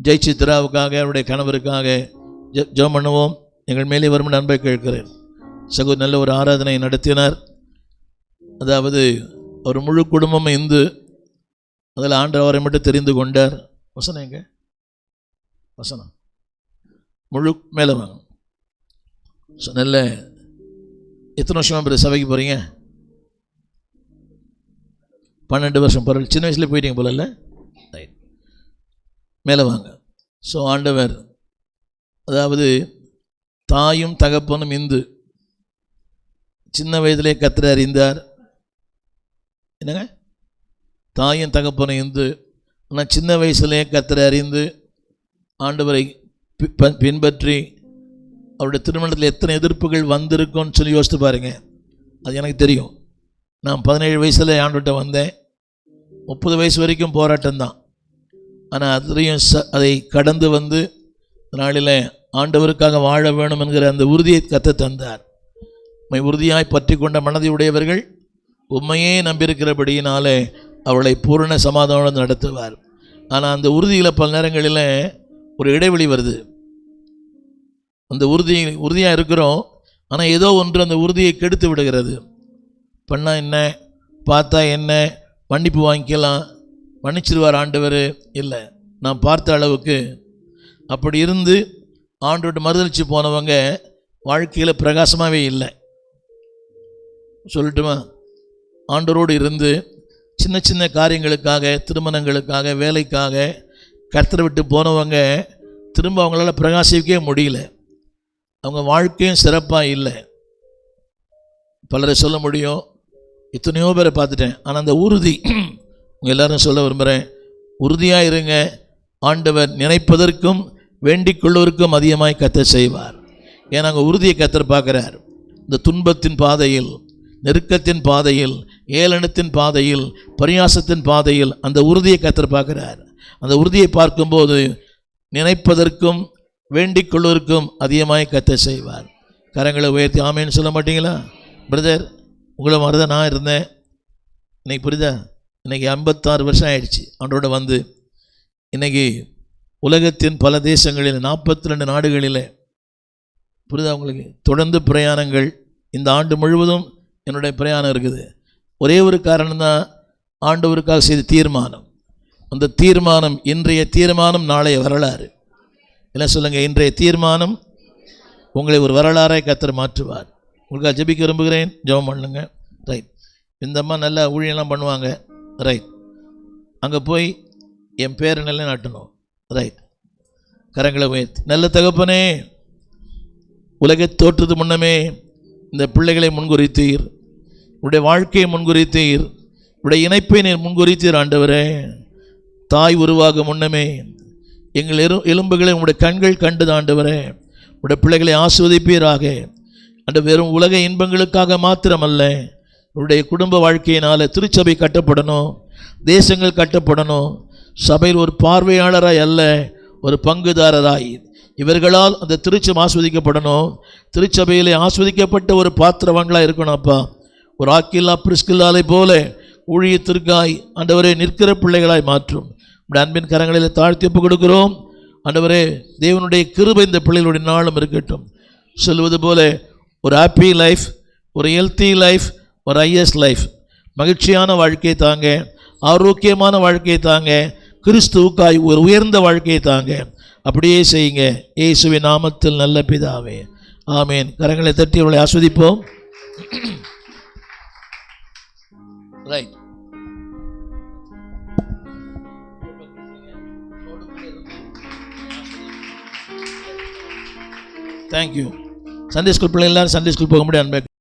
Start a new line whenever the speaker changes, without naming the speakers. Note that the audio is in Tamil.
ஜெயசித்ராவுக்காக அவருடைய கணவருக்காக ஜெபம் பண்ணுவோம். எங்கள் மேலே வரும் அன்பை கேட்கிறேன். சகோதரர் நல்ல ஒரு ஆராதனை நடத்தினார். அதாவது ஒரு முழு குடும்பம் இந்து, அதில் ஆண்டவர் அவரை மட்டும் தெரிந்து கொண்டார். வசனம் எங்க வசனம் முழு மேலே வாங்க. நல்ல எத்தனை வருஷமாக பிறகு சபைக்கு போகிறீங்க? 12 வருஷம். பரவாயில்ல, சின்ன வயசுல போயிட்டீங்க போல இல்லை? மேலே வாங்க. ஸோ ஆண்டவர் அதாவது தாயும் தகப்பனும் இந்து, சின்ன வயதிலே கர்த்தரை அறிந்தார். என்னங்க? தாயும் தகப்பனும் இந்து, ஆனால் சின்ன வயசுலே கர்த்தரை அறிந்து ஆண்டவரை பின்பற்றி அவருடைய திருமணத்தில் எத்தனை எதிர்ப்புகள் வந்திருக்கும்னு சொல்லி யோசித்து பாருங்க. அது எனக்கு தெரியும். நான் 17 வயசில் ஆண்டுகிட்ட வந்தேன். 30 வயசு வரைக்கும் போராட்டம் தான். ஆனால் அதுலேயும் அதை கடந்து வந்து நாளில் ஆண்டவருக்காக வாழ வேணும் என்கிற அந்த உறுதியை கற்று தந்தார். உண்மை உறுதியாய் பற்றி கொண்ட மனதை உடையவர்கள் உண்மையே நம்பியிருக்கிறபடியினாலே அவளை பூரண சமாதானம் நடத்துவார். ஆனால் அந்த உறுதியில் பல நேரங்களில் ஒரு இடைவெளி வருது. அந்த உறுதியாக இருக்கிறோம், ஆனால் ஏதோ ஒன்று அந்த உறுதியை கெடுத்து விடுகிறது. பண்ணால் என்ன, பார்த்தா என்ன, மன்னிப்பு வாங்கிக்கலாம், மன்னிச்சிருவார் ஆண்டவர். இல்லை, நான் பார்த்த அளவுக்கு அப்படி இருந்து ஆண்டோட மறுதளிச்சு போனவங்க வாழ்க்கையில் பிரகாசமாகவே இல்லை. சொல்லட்டுமா? ஆண்டவரோடு இருந்து சின்ன சின்ன காரியங்களுக்காக, திருமணங்களுக்காக, வேலைக்காக கர்த்தரை விட்டு போனவங்க திரும்ப அவங்களால பிரகாசிக்கவே முடியல. அவங்க வாழ்க்கையும் சிறப்பாக இல்லை. பலரை சொல்ல முடியும், எத்தனையோ பேரை பார்த்துட்டேன். ஆனால் அந்த உறுதி, உங்கள் எல்லாரும் சொல்ல விரும்புகிறேன், உறுதியாக இருங்க. ஆண்டவர் நினைப்பதற்கும் வேண்டிக் கொள்வதற்கும் அதிகமாய் கர்த்தர் செய்வார். ஏன்னா அங்கே உறுதியை கர்த்தர் பார்க்குறார். இந்த துன்பத்தின் பாதையில், நெருக்கத்தின் பாதையில், ஏளனத்தின் பாதையில், பரியாசத்தின் பாதையில் அந்த உறுதியை கர்த்தர் பார்க்குறார். அந்த உறுதியை பார்க்கும்போது நினைப்பதற்கும் வேண்டிக் கொள்வதற்கும் அதிகமாய் கர்த்தர் செய்வார். கரங்களை உயர்த்தி ஆமேன்னு சொல்ல மாட்டீங்களா? பிரதர், உங்களை மாதிரி தான் நான் இருந்தேன். இன்னைக்கு புரியுதா? இன்றைக்கி 56 வருஷம் ஆயிடுச்சு ஆண்டோட வந்து. இன்றைக்கி உலகத்தின் பல தேசங்களில் 42 நாடுகளில், புரியுதா உங்களுக்கு, தொடர்ந்து பிரயாணங்கள். இந்த ஆண்டு முழுவதும் என்னுடைய பிரயாணம் இருக்குது. ஒரே ஒரு காரணம்தான், ஆண்டவருக்காக செய்த தீர்மானம். அந்த தீர்மானம், இன்றைய தீர்மானம் நாளைய வரலாறு. என்ன சொல்லுங்கள்? இன்றைய தீர்மானம் உங்களை ஒரு வரலாறாய் கர்த்தர் மாற்றுவார். உங்களுக்காக ஜெபிக்க விரும்புகிறேன். ஜெபம் பண்ணுங்க. ரைட். இந்த அம்மா நல்லா ஊழியெல்லாம் பண்ணுவாங்க. ரைட். அங்கே போய் என் பேரை நல்லா நாட்டணும். ரைட். கரங்களை உயர்த்தி, நல்ல தகப்பனே, உலகை தோற்றுறது முன்னமே இந்த பிள்ளைகளை முன்குறித்தீர், உடைய வாழ்க்கையை முன்குறித்தீர், உடைய இணைப்பை நீர் முன்குறித்தீர். ஆண்டவரே, தாய் உருவாக முன்னமே எங்கள் எலும்புகளை உங்களுடைய கண்கள் கண்டது. ஆண்டவரே, உடைய பிள்ளைகளை ஆஸ்வதிப்பீராக. அந்த வெறும் உலக இன்பங்களுக்காக மாத்திரமல்ல, உடைய குடும்ப வாழ்க்கையினால் திருச்சபை கட்டப்படணும், தேசங்கள் கட்டப்படணும். சபையில் ஒரு பார்வையாளராய் அல்ல, ஒரு பங்குதாரராய் இவர்களால் அந்த திருச்சபை ஆஸ்வதிக்கப்படணும். திருச்சபையிலே ஆஸ்வதிக்கப்பட்ட ஒரு பாத்திரவான்களாக இருக்கணும். அப்பா, ஒரு ஆக்கில்லா பிரிஸ்கில்லாலை போல ஊழியத்திற்காய் ஆண்டவரே நிற்கிற பிள்ளைகளாய் மாற்றும். உடைய அன்பின் கரங்களில் தாழ்த்தி ஒப்பு கொடுக்கிறோம். ஆண்டவரே, தேவனுடைய கிருபை இந்த பிள்ளைகளுடைய நாளும் இருக்கட்டும். சொல்வது போல ஒரு ஹாப்பி லைஃப், ஒரு ஹெல்த்தி லைஃப், ஒரு ஐஎஸ் லைஃப், மகிழ்ச்சியான வாழ்க்கையை தாங்க, ஆரோக்கியமான வாழ்க்கையை தாங்க, கிறிஸ்துவுக்காய் ஒரு உயர்ந்த வாழ்க்கையை தாங்க. அப்படியே செய்யுங்க. இயேசுவின் நாமத்தில் நல்ல பிதாவே, ஆமேன். கரங்களை தட்டி அவளை ஆஸ்வதிப்போம். ரைட். தேங்க்யூ. சண்டே ஸ்கூல் பிள்ளை எல்லாரும் சண்டே ஸ்கூல் போக முடியாது.